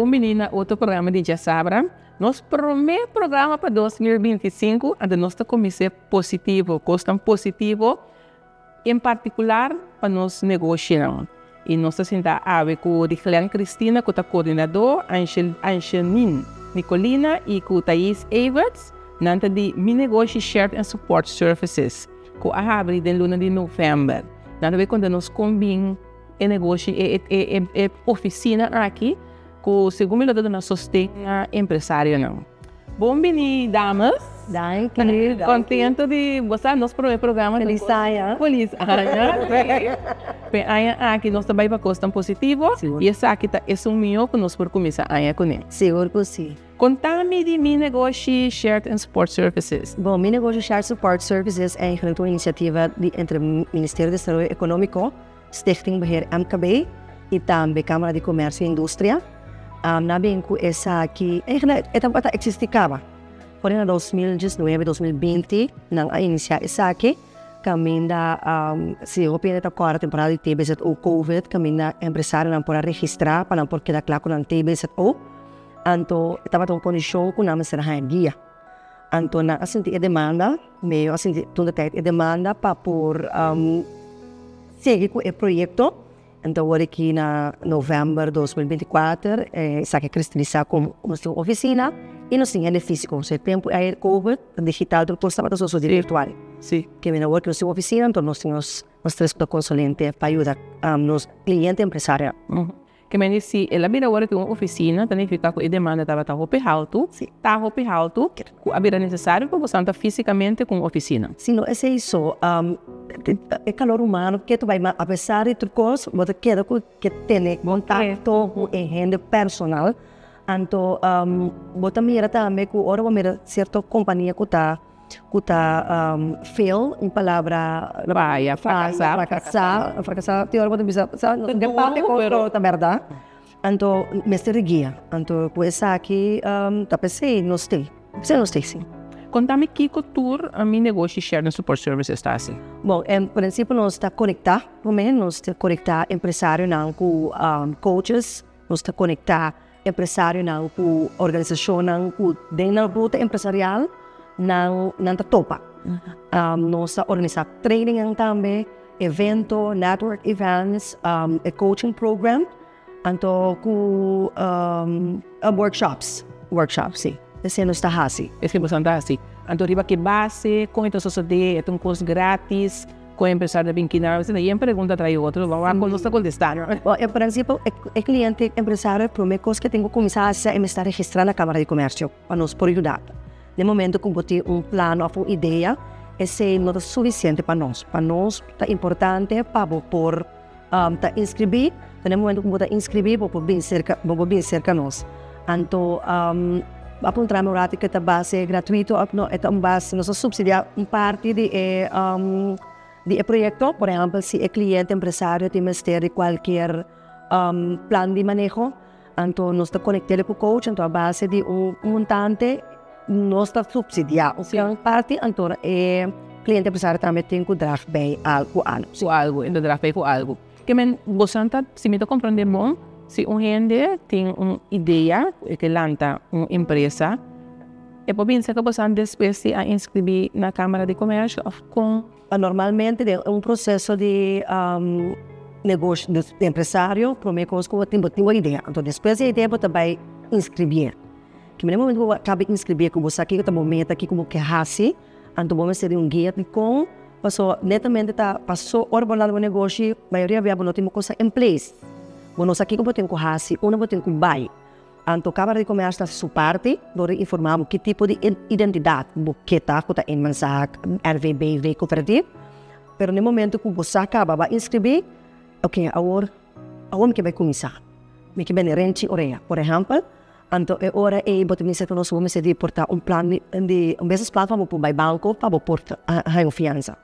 menina, outro programa de Sabra. Nosso primeiro programa para 2025 é nosso comissão positivo, custo positivo, em particular para nosso negócio. E nós estamos com a Ricleane Cristina, que é coordenador, Angelina Nicolina e com Thais Everts, nanta de Mi Negócio Shared and Support Services, que abre de luna de novembro. Nada a ver quando nós combinamos o negócio e oficina aqui, que segundo me dá sustento empresarial. Bom dia, damas. Querida. Contento de você nosso primeiro programa. Feliz Aya. Feliz Aya. Aqui nós também para costa positivo. Seguro. E essa aqui é um meu que nós por começar a conhecer. Seguro que sim. Contame de Mi Negócio Shared and Support Services. Bom, Mi Negócio Shared Support Services é uma iniciativa entre o Ministério do Desenvolvimento Econômico, Stichting Beheer MKB e também Câmara de Comércio e Indústria. Na bem que essa aqui, existia. Porém, em 2019, 2020, não iniciar essa aqui, caminha se eu penso agora a temporada de TBZO Covid, caminha empresário não pode registrar para não poder quedar claro com a TBZO. Então, estava em uma condição que não será a guia. Então, não senti a demanda, meio assim, toda a demanda para por seguir com o projeto. Então, agora aqui na novembro de 2024, está cristalizar como uma oficina e nós temos físico. O tempo é Covid, digital, tudo estava todo virtual. Sim. Que vem agora que nós temos oficina, então nós temos três consulentes para ajudar nos clientes empresários. Que me disse, ela vira agora tem uma oficina, também fica com a demanda estava alto, está alto, que é necessário para você estar fisicamente com a oficina. Sim, não é isso. É calor humano, que tu vai, apesar de tudo coisa, você quer que tenha contato com a gente personal. Então, você mira também que agora você mira certa companhia que está fail, em palavra fracassar, tem hora que você precisa, não parte com a verdade. Então, mestre guia. Então, com essa aqui, tá pensei, não sei sim. Contame que cultura a Mi Negócio Shared and Support Services está assim. Bom, em princípio, nós está conectar, nós está conectar empresário não com coaches, nós está conectar empresário não com organização não com dentro da ruta empresarial não está topa. Nós está organizar training também, evento, network events, a coaching program, então com workshops, sim. Esse não está assim. Esse que você está assim. Então, riba que base, com então suceder, é um curso grátis, com o empresário de Binquinar, você nem pergunta trai outro, vamos a nossa contestar. Bom, em princípio, o cliente empresário, a primeira coisa que tem que começar a fazer é estar registrando na Câmara de Comércio, para nos por ajudar. No momento que você tem plano ou uma ideia, esse não é suficiente para nós. Para nós, é importante para por inscrever, no momento que você inscrever, você bem cerca de nós. Então, apontar a que a base é gratuito, é uma base, nós subsidiamos parte de projeto, por exemplo, se o cliente empresário tem de qualquer plano de manejo, então nós estamos conectados com o coach, então a base de montante, nós estamos subsidiando uma parte, então o cliente empresário também tem que dar bem algo. Então dar bem com algo. Que você se me compreender bom, se gente tem uma ideia que lança uma empresa, é por pensar que você depois a inscrever na Câmara de Comércio com... Normalmente é um processo de negócio de empresário, primeiro coisa que você tem uma ideia. Então, depois da ideia, você vai inscrever. Que no momento que você acaba de inscrever, que você aqui está momento aqui como que raci, então você seria guia de com, passou netamente passou ordenado o negócio, a maioria não tem uma coisa em place. Nós aqui como tem que raci, uma tem que buy. Então, a Câmara de Comércio está sua parte, nós informamos que tipo de identidade, que está em mensagem, RVB, cooperativo. Mas no momento que você acaba de inscrever, ok, agora que vai começar. Que vai rente orelha, por exemplo. Então, agora você me que nós vamos portar plano de plataforma para o banco para portar a confiança.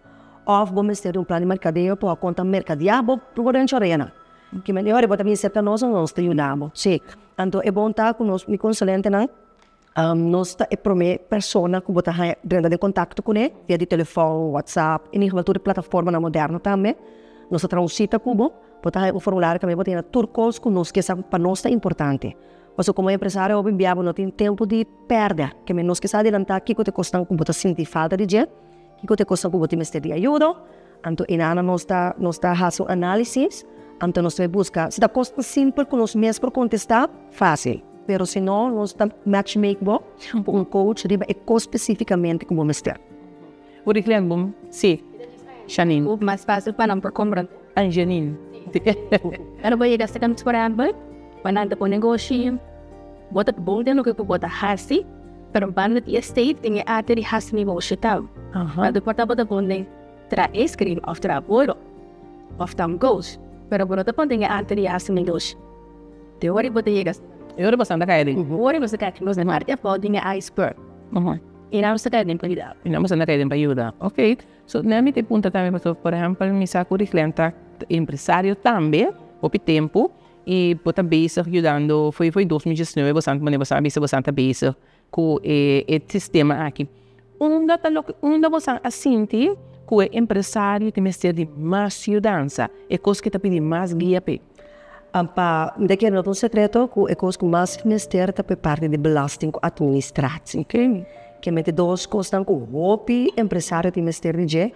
Ou vamos ter plano de mercadeio para a conta mercadear para o rente orelha. Que melhor é também certa nós te ajudamos. Sim. Então é bom estar com nós, meu consulente, nós é a primeira pessoa que você entra em contato com ele, via de telefone, WhatsApp, e em toda plataforma moderna também. Nós transita com você, você tem um formulário que você tem tudo coisa que para nós é importante. Mas como empresário, eu enviava não tem tempo de perder. Que nós que adiantar, que te custa com você sentir falta de dinheiro, que te custa com você me de ajuda. Então, inana nós está fazendo análise, então nós vai buscar. Se dá custa simples com nós mesmos para contestar, fácil. Pero se não, nós está matchmake bom, um coach riba especificamente como mestre. Por exemplo, sim, Janine. O mais fácil para não por comprar. Janine. Pero ba ida second por amber, pananda po negosyo. Bota bom dentro que bota hasi, pero banda di estate tinha até de hasi negosyo tao. Pero porta bota bom dentro tra screen of tra bolo of tam goes. Pero bota bom tinha até de hasi negosyo. Teori bota yegas. Eu era bastante caído. Ori basta ka close na market po tinha iceberg. Ina sa ka din palida. Ina bastante caído para ajudar. Ok. So, na minha pergunta também, por exemplo, me saco de cliente empresário também, houve tempo, e bota base ajudando, foi 2019, bastante base com o sistema aqui. Onde você assente que o empresário tem que ter de mais segurança, é coisa que está pedindo mais guia para. Daqui não é um segredo que é coisa que mais ministério está por parte de belasting com administração. Ok. Que mete duas coisas que o hobby empresário tem que ter de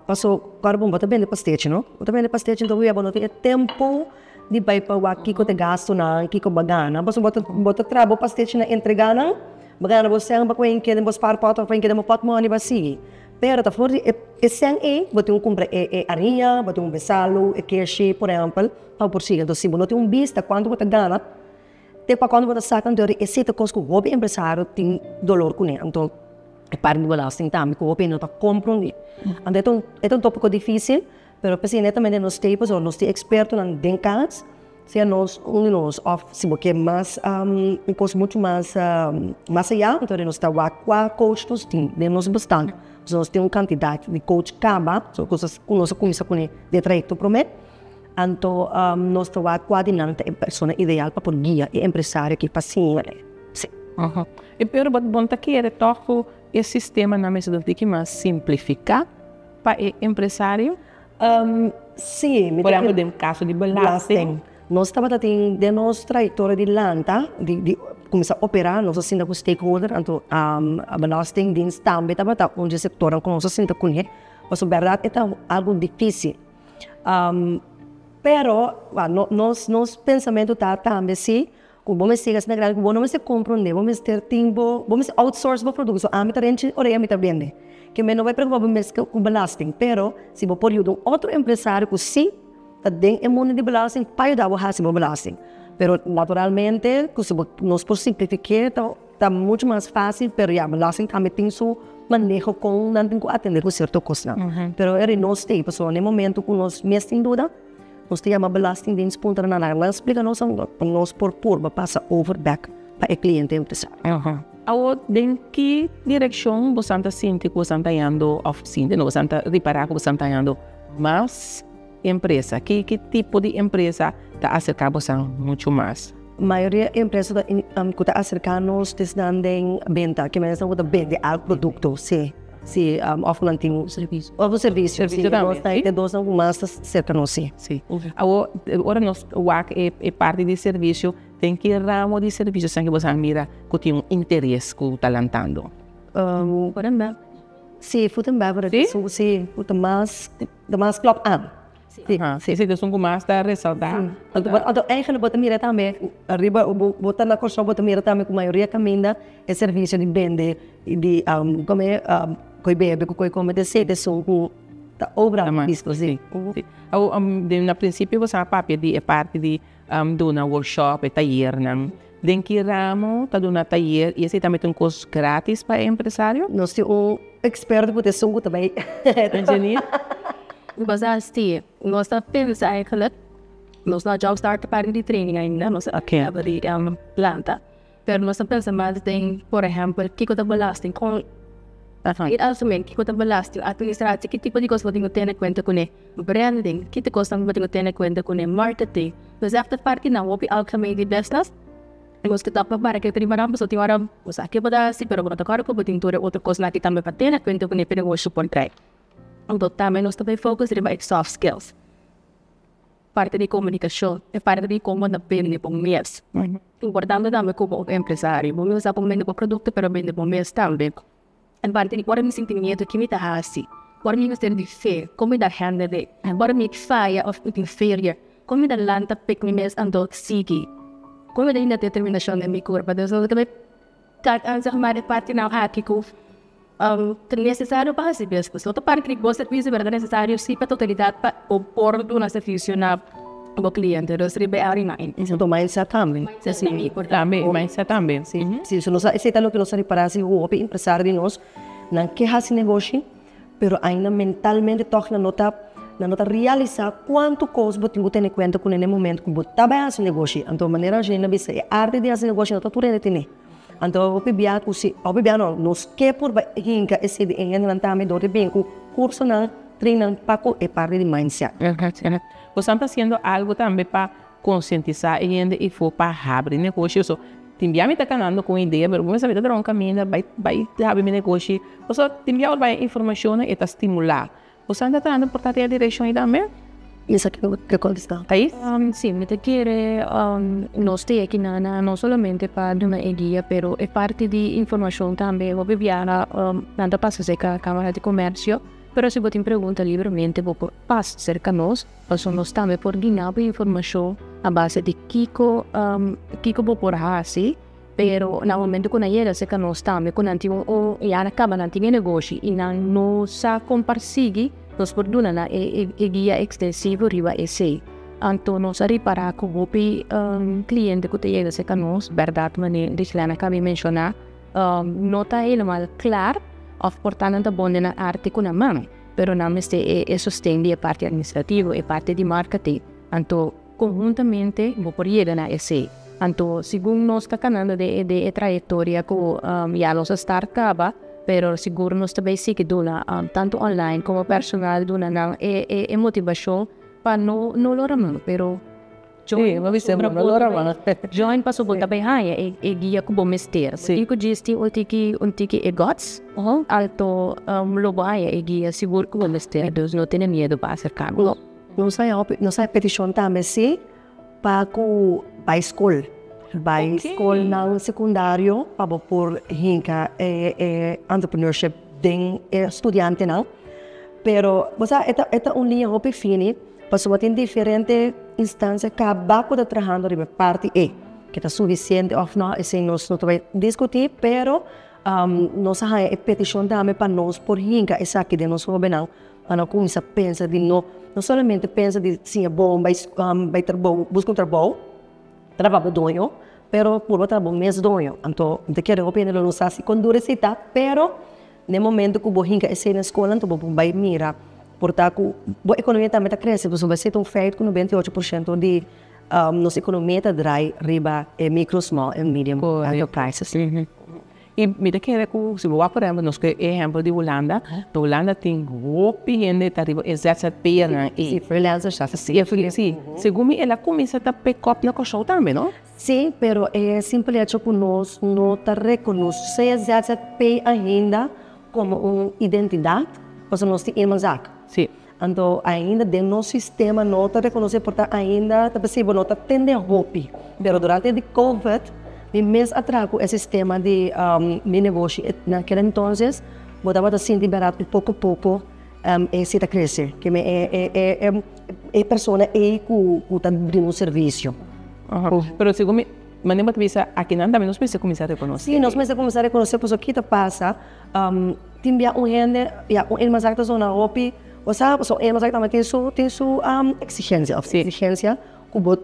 passou agora bom bota bem de pastete, não? Bota bem de pastete, então eu não tenho tempo de vai para o aqui que eu te gasto na aqui que eu bagana. Passou bota trabalho pastete na entregar na bagana você amba com que de para para que de pot money vai seguir. Pero tá fora sem bota compra arinha, bota besalo, queixe, por exemplo, para por si. Então se você não tem vista quando você gana, te para quando você saca então esse é coisa que o hobby empresário tem dolor com ele. Então é parte do belasting também, que o hobby não está compreendendo. Então é tópico difícil, pero pensei netamente nos tempos ou nos expertos na denkas, se nós se você mais coisa muito mais allá, então nós está com coach nós temos bastante. Nós temos quantidade de coach caba, são coisas que nós começamos com de trajeto promet. Então nós está coordenando a pessoa ideal para por guia e empresário que paciente. Sim. E pero bom tá que toco esse sistema na mesa do que mais simplificar para o empresário. Sim, por exemplo, no caso de belasting. Nós estamos tendo de nossa trajetória de lanta, de começar a operar, nós assim com stakeholder, então a belasting din também estava onde o setor com nós assim com ele, mas a verdade é algo difícil. Pero nosso pensamento está também assim, que vamos ser assim grande, vamos compreender, vamos ter tempo, vamos outsource o produto, a mim também ora a mim também, que me não vai preocupar com o belasting, pero se vou por outro empresário que sim tem o mundo de belasting para ajudar a fazer o belasting. Pero naturalmente, se nós por simplificar, está muito mais fácil, pero a belasting também tem seu manejo com não tem que atender com certo custo. Pero é nós tem, pessoal, no momento que nós mesmo sem dúvida, nós temos a belasting de dispontar na área, explica nós por purba passa overback para o cliente empresário. Em que direção você está sentindo que você está indo oficina, você está reparar que você está indo mais empresa? Que tipo de empresa está acercando você muito mais? A maioria das empresas que está acercando-nos estão em venda, que mesmo estão vendendo algo produto, sim. Sim, oferecendo serviço. O serviço também. Tem dois mais cercanos, sim. Sim. Agora nós é parte de serviço. Tem que ramo de serviço sem que você mira que tem interesse que está lançando. Por exemplo. Sim, food and beverage. Sim, food mais club Sim, então um mais está ressaltar. Então, eigenlijk bota mira também, arriba bota na construção bota mira também com a maioria caminha é serviço de vender de comer coi bebe coi come de sede são da obra visto sim. Na princípio você a papel de parte de do na workshop taller não. Den que ramo tá do na taller e esse também tem um curso grátis para empresário. Nós temos expert de som também. Engenheiro. Because nós estamos pensando eigenlijk, nós não job start para de training ainda, nós abrir planta. Pero nós estamos pensando em, por exemplo, que coisa belasting com assumir que coisa belasting administrativo, que tipo de coisa você tem que ter em conta com o branding, que tipo de coisa você tem que ter em conta com o marketing. Mas after parte não, vou alchemy de business. Nós que estamos para que primeiro vamos ter hora, os aqui para se pero agora agora como tem outra coisa na que também para ter em conta com o negócio por trás. Então também nós também focus em soft skills. parte de comunicação, é parte de como na vende para o mês. Importante também como empresário, vamos usar para vender para produto, para vender para o mês também. É parte de agora me sentimento que me está assim, agora me gostaria de fé, como da handle de, agora me faia of inferior, como da lanta pick me mês ando seguir, como da ainda determinação da minha corpo, então eu também zeg maar de parte não aqui que necessário para receber as pessoas. Outra parte que o serviço é necessário sim para a totalidade para o porto na serviço na o cliente. Então seria bem arimain. Isso é mindset também. Também, mindset também. Sim. Se nós aceitamos que nós reparamos o empresário de nós, não quer esse negócio, pero ainda mentalmente toca na nota realizar quanto coisa você tem em conta com o momento que você está bem esse negócio. Então, a maneira de nós é arte de esse negócio, não está tudo tem. Então, não, nós que por hinca esse de engenharia do bem com curso na treino paco é parte de mindset. Você está fazendo algo também para conscientizar a gente e for para abrir negócio. So, timbia me está canando com ideia, mas você vai dar um caminho, vai abrir negócio. Você timbia vai informação e está estimular. Você está tratando por ter a direção aí também? Isso aqui que contestar. Aí? Sim, me te quiere nós ter aqui não somente para dar uma ideia, pero é parte de informação também. Vou viajar nada passa cerca da Câmara de Comércio, pero se você me pergunta livremente, vou passar cerca nós, nós também por guiar informação a base de Kiko vou por assim, pero no momento que nós cerca nós também, quando antigo já acaba antigo negócio e não sa compartilhar nós por duna guia extensivo riba esse. Então nós reparar que o cliente que tem esse canos, verdade, mas deixa acabei mencionar, nota ele mal claro, of portanto a bonde na arte com a mão, pero não é sustende a parte administrativa e parte de marketing. Então conjuntamente vou por ele na esse. Então segundo nós está canando de trajetória que já nós startava, pero seguro nós também sim que dona tanto online como personal dona não é motivação para não loramano, pero join passo volta bem aí é guia que bom mestre. E que disse o tiki é gods, alto lobo aí é guia seguro que bom mestre, Deus não tem medo para acercar. Não sai petição também sim para a escola. By school na secundário para por hinka entrepreneurship den estudante não, pero você é linha hope fini, passou tem diferente instância que abaco da trabalhando de parte que está suficiente ou não, assim nós não vai discutir, pero nós há petição também para nós por hinka essa aqui de nós não, para começar a pensar de não somente pensa de sim é bom, vai trabalhar, buscar trabalho dono, pero por outra bom mês dono. Então, te quero opinião não sei se condurecita, pero no momento que o hinca é na escola, então vai mirar, portanto, a economia também está crescendo, você vai ser um feito com 98% de nossa economia está drai riba micro, small and medium enterprises. E me quero que se vou por exemplo, nós que exemplo de Holanda, Holanda tem opinião tá riba ZZP e freelancers já sim. Segundo ela começa a pick up na coisa também, não? Sim, pero é simplesmente que nós não tá reconhece ZZP ainda como uma identidade, porque nós temos Sim. Então ainda dentro do nosso sistema não tá reconhece porque ainda tá possível não tá tendo roupa. Pero durante o COVID e mês atrás, o sistema de negócio, naquele entonces, botava assim liberado pouco a pouco, se está crescer, que é pessoa que está abrindo um serviço. Pero segundo mas nem visa aqui não também nós precisamos começar a reconhecer. Sim, nós precisamos começar a reconhecer, porque o que está passa, tem gente, mas a zona roupa, ou sabe, mas tem sua exigência. Vou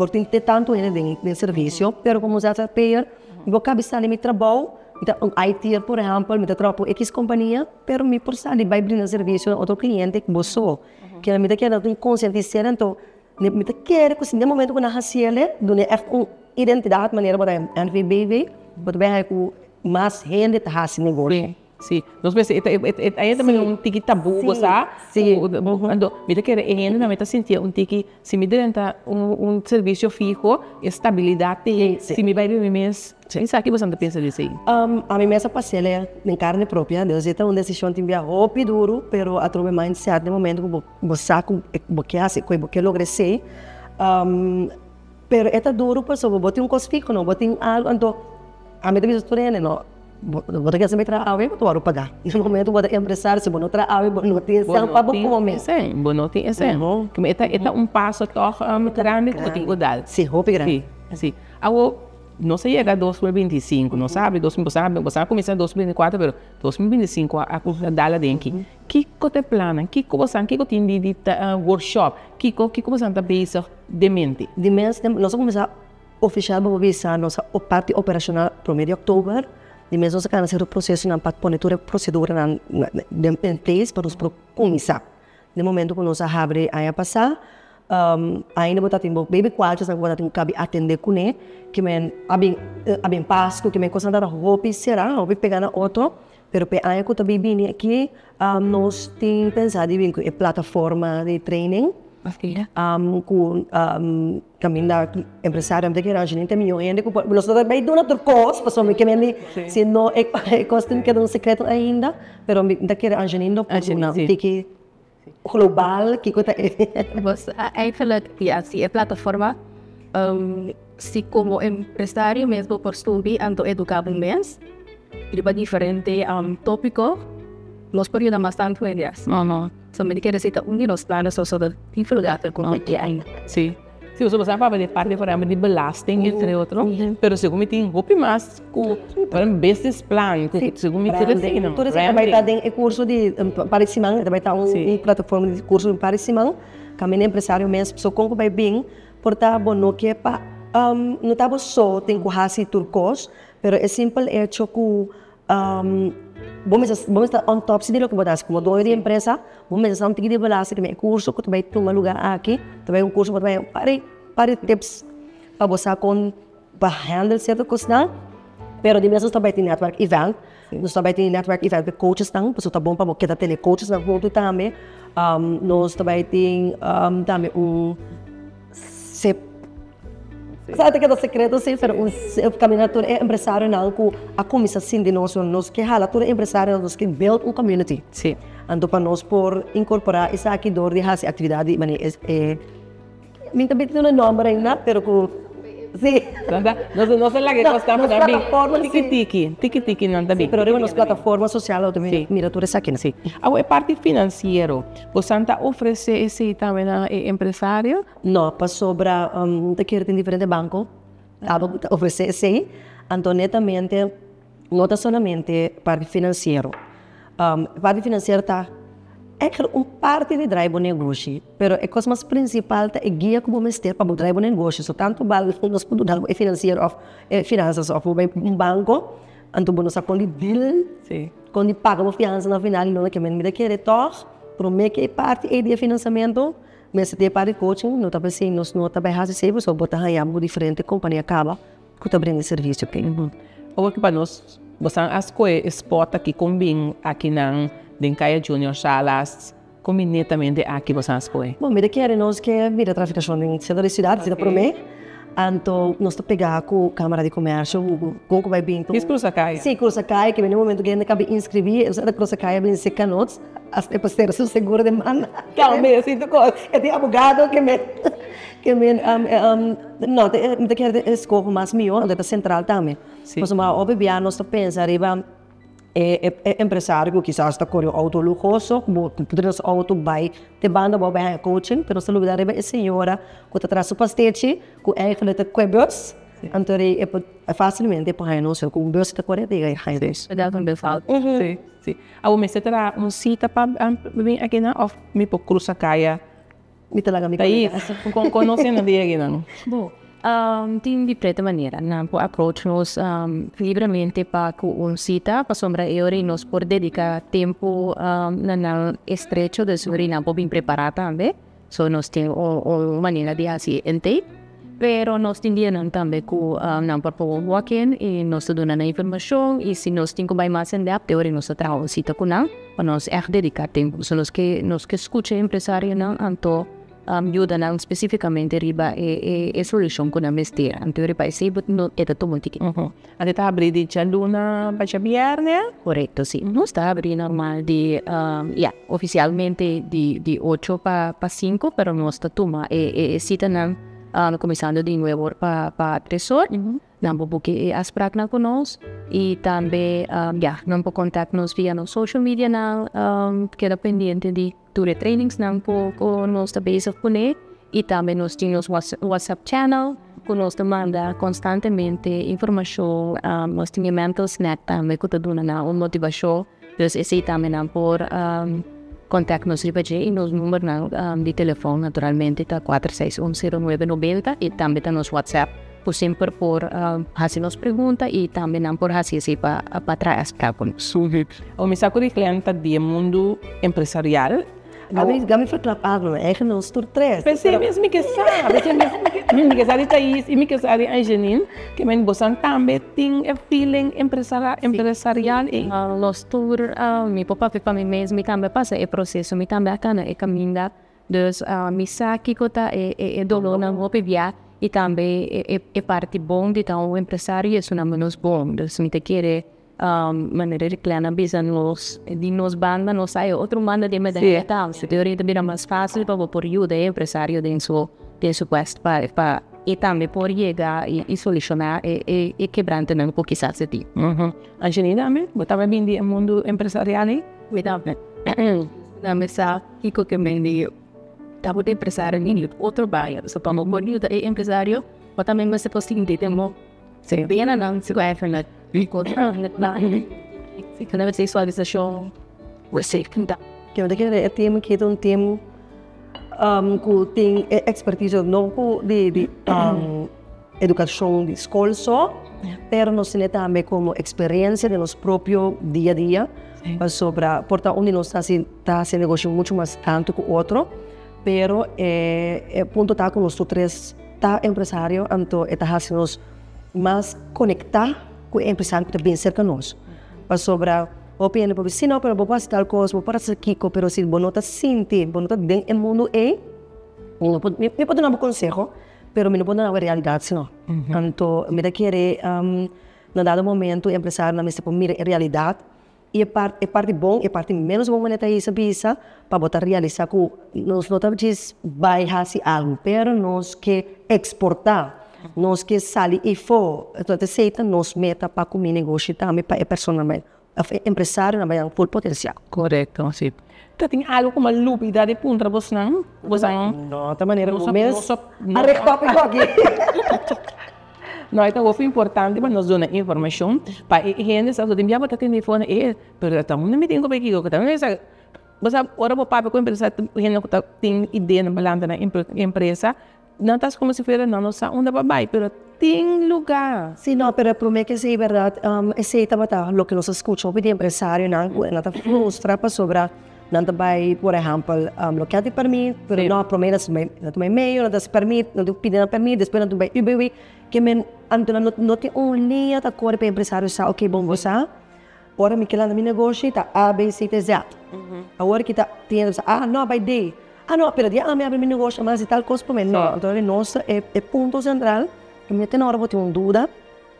ter tanto de serviço, pero como já está payer, vou cabeçar de meu trabalho, então IT, por exemplo, me trabalho X companhia, pero me por sair vai abrir serviço a outro cliente que você, que me quer dar conscientizar, então me quer que no momento que na raciele, dona é uma identidade maneira para NVBV, para ver que mais gente está fazendo negócio. Sim, nós pensamos, aí também um tiki tabu, você sim. Ando, me que ainda não me sentia um tiki, se me derenta serviço fijo, estabilidade, se me vai bem mês, isso aqui você não pensa disso aí? A mim mesma parcela em carne própria, Deus é uma decisão que me roupa duro, pero a trobe mindset no momento que você sabe que hace, que logra ser, pero é duro, pessoal, botar um cosfico, não, botar algo, então a mim também estou rende, não. Você quer saber trabalhar, eu vou pagar. No momento, você é empresário, se você não trabalha, você não tem ação para você comer. Sim, você não tem ação. É passo grande que você tem que dar. Sim, roupa grande. Sim. Agora, não se chega a 2025, não sabe? Você começa em 2024, mas 2025 a coisa dela dentro. O que você plana? O que você tem de workshop? O que você está pensando de mente? De mente, nós vamos começar oficial para visar nossa parte operacional para o mês de outubro. De mesmo se cansa o processo na parte pôr toda a procedura em place para nós começar. No momento que nós abre aí a passar, ainda botar tempo baby quartos, não botar tempo cabe atender com ele, que men abem pasco, que men coisa da roupa será, roupa pegar na outro, pero pe aí que também bem aqui, nós tem pensado em a plataforma de training. Com também da empresária de que a gente tem milhões de nós também damos outro curso para saber que me se não é costume que é um secreto ainda, pero da que a gente não pode não tem que global que coisa Mas aí fala que assim a plataforma se como empresário mesmo por estudar ando educar um mês e para diferente tópico nós podemos bastante ideas. Não. So, me quer dizer que de los planos são de divulgar com o que ainda. Sim. Se você vai falar de parte de belasting, entre outros, mas se você tem roupa mais para um business plan, se você tem não. Tudo isso vai estar em curso de parecimento, vai estar plataforma de curso de parecimento, caminho empresário mesmo, só como vai bem, portanto, bom, não que para não estava só tem que fazer turcos, mas é simples hecho que vamos estar on top se dilo que botas como dono de empresa vamos estar um de balança que me curso que também tem um lugar aqui também um curso também para tips para você com para handle certa coisa pero de mesmo também tem network event nós também tem network event de coaches também porque está bom para você ter telecoaches na volta também nós também tem também sabe que é secreto sim, mas o caminhador é empresário não com a comissão assim de nós que hala todo empresário nós que build community. Sim. Então para nós por incorporar essa aqui dor de fazer atividade, mas mim também tem um nome ainda, pero sim. Não sei lá que gostamos também. Tiki não também. Pero arriba nas plataformas sociais também mira tudo isso aqui. Sim. A parte financeira, você oferece esse também a empresário? Não, para sobra te quero tem diferente banco, oferece esse, então netamente não está somente parte financeira. Parte financeira está é parte de drive o negócio, mas a coisa mais principal é guia como mestre para o drive o negócio. So, tanto vale nós podemos dar financeiro ou finanças ou um banco, então nós com o deal, quando pagamos fiança no final, não é que me quer tocar, promete que parte é de financiamento, mas se tem parte de coaching, não está pensando, nós não está bem fazer serviço, ou botar aí algo diferente, companhia acaba, que está abrindo serviço aqui. Ou aqui para nós, você as coisas spot aqui combina aqui na Dencaia Junior Salas, combinetamente aqui você as coisas. Bom, me quer nós que mira traficação em centro da cidade, se dá para mim. Então, nós estamos pegando com a Câmara de Comércio, com o vai bem. Isso Cruz Sacaia? Sim, Cruz Sacaia, que no momento que ainda cabe inscrever, eu Cruz Sacaia vem ser canotes, até para ter seu seguro de mana. Calma, eu sinto coisa. Eu tenho advogado não, eu quero escopo mais melhor, da central também. Mas uma obviamente nós estamos pensando arriba empresário que quizás está com o auto luxuoso, podemos auto vai te banda vai coaching, mas no lugar é senhora que está atrás do pastete, que é que está com bus, então é facilmente para nós com o bus está correto e aí isso. É um pessoal. Sim. A o mestre terá cita para vir aqui na of me por Cruz Sacaia. Me talaga me conhecendo de aqui não. Bom, tem de preta maneira, não pode approach-nos livremente para com cita, para sombra eu e nós por dedicar tempo na estrecho de sobre não bem preparado também, so nós temos uma maneira de fazer ente, pero nós temos também com não para o walk-in e nós damos a informação e se nós temos mais em depth, teoria nós trabalhamos cita com não, para nós dedicar tempo, se nós que escuta empresário não, então ajuda não especificamente riba e solução com a mestre, então riba esse não é tão muito que. A gente abre de luna para viernes? Correto, sim. Nós está abrindo normal de, oficialmente de 8 para 5, pero nós está toma e cita não começando de novo para 3 horas, não porque as práticas com nós e também não pode contatar-nos via no social media não, que é pendiente de ture trainings não com nós também se pune e também nós temos WhatsApp channel que nós manda constantemente informação, nós temos mental snack também que dá uma motivação, então esse também não por contact-nos e nos números de telefone naturalmente está 4610990 e também está nos WhatsApp por sempre por fazer-nos perguntas e também não por fazer para trás para nós. O meu cliente do mundo empresarial. Gami foi clapado, é que nós tur 3. Pensei mesmo que sabe, mesmo que sabe Thaís e me que sabe a Janine, que me bosan também tem feeling empresarial e nós tur mi papa para mim mesmo, me também passa o processo, me também acana e caminha, dus me sabe que está é dolor não vou pegar e também é parte bom de ter empresário é uma menos bom, dus me te querer maneira de clanar bisa nos banda nos sai outro manda de medalha tal se teoria também é mais fácil para por ajuda empresário dentro quest para e também por chegar e solucionar e quebrando não porque sabe se ti Angelina me botava bem de mundo empresarial aí verdade na mesa que me digo tava de empresário nem outro bairro só para por ajuda empresário mas também você pode entender sim bem não se vai fazer se cada vez isso a show você canta que eu daquele tema que é tema que tem expertise não de educação de escola só, pero nós temos também como experiência de nosso próprio dia a dia sobre porta onde nós está se negocia muito mais tanto que o outro, pero ponto tá com nós três tá empresário então está fazendo nos mais conectar com o empresário que está bem cerca de nós. Para sobre o piano para si não, pero vou fazer tal coisa, vou para ser kiko, pero se você não está sentindo, você não está dentro do mundo me pode dar um conselho, pero me não pode dar uma realidade, senão. Então, me querer na dado momento o empresário não me está mira a realidade e a parte bom, e a parte menos bom que está bisa para botar realizar que nós não estamos vai fazer algo, pero nós que exportar nós que sair e for, então aceita nos meta para comer negócio também para a personalmente, o empresário não vai ter full potencial. Correto, sim. Então tem algo como a lúbida de punta, você não? Não, da maneira como mesmo. Arrecópico aqui. Não, então foi importante para nós dar informação para a gente sabe que me chama telefone e pero estamos não me tenho como que eu também sabe. Você ora o papo com a empresa tem ideia na balança na empresa. Não está como se fosse não sei onde vai, mas tem lugar. Sim, não, mas para mim que é verdade, esse também o que nós escutamos de empresário não está frustrado sobre não vai, por exemplo, o que te permite, mas não para mim não tem meio, não te permite, não te pede permite, depois não vai UBW, que me não tem linha da cor para empresário sabe, ok, bom você, ora me que lá no meu negócio está A, B, C, T, Z, agora que está tendo não vai D. Não, pero dia me abre meu negócio, mas e tal coisa para mim. Não, então nosso é ponto central. Que me tem hora vou ter uma dúvida,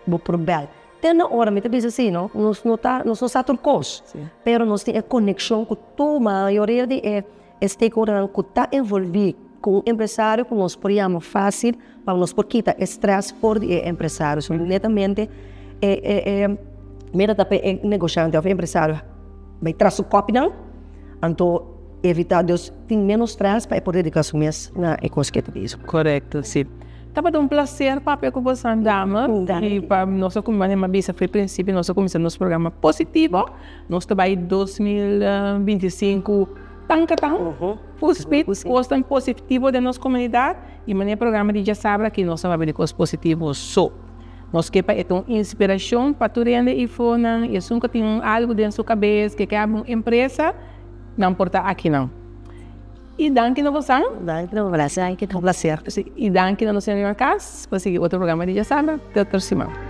vou provar. Tem hora me pensa assim, não? Nós não sabemos coisa, pero nós temos conexão com a maioria de stakeholders que está envolvido com o empresário, que nós podemos fácil para nós por quitar estresse por empresário. So, netamente, mira também negociante, o empresário vai trazer o copy não, então evitar Deus tem menos stress para poder dedicar-se na coisa que isso. Correto, sim. Estava um prazer para com você, dama. E para nossa comunidade, uma vez foi princípio, nós começamos nosso programa positivo. Nós trabalhamos em 2025, full speed, coisa positivo da nossa comunidade. E no programa de Sabra, que nós vamos ver coisas positivas só. Nós queremos ter uma inspiração para tu render e fona, e se nunca tem algo dentro da sua cabeça, que quer uma empresa, não importa aqui não. E danke na você. Danke, um prazer. E danke na nossa casa. Para seguir outro programa de Jassabra. Até a próxima.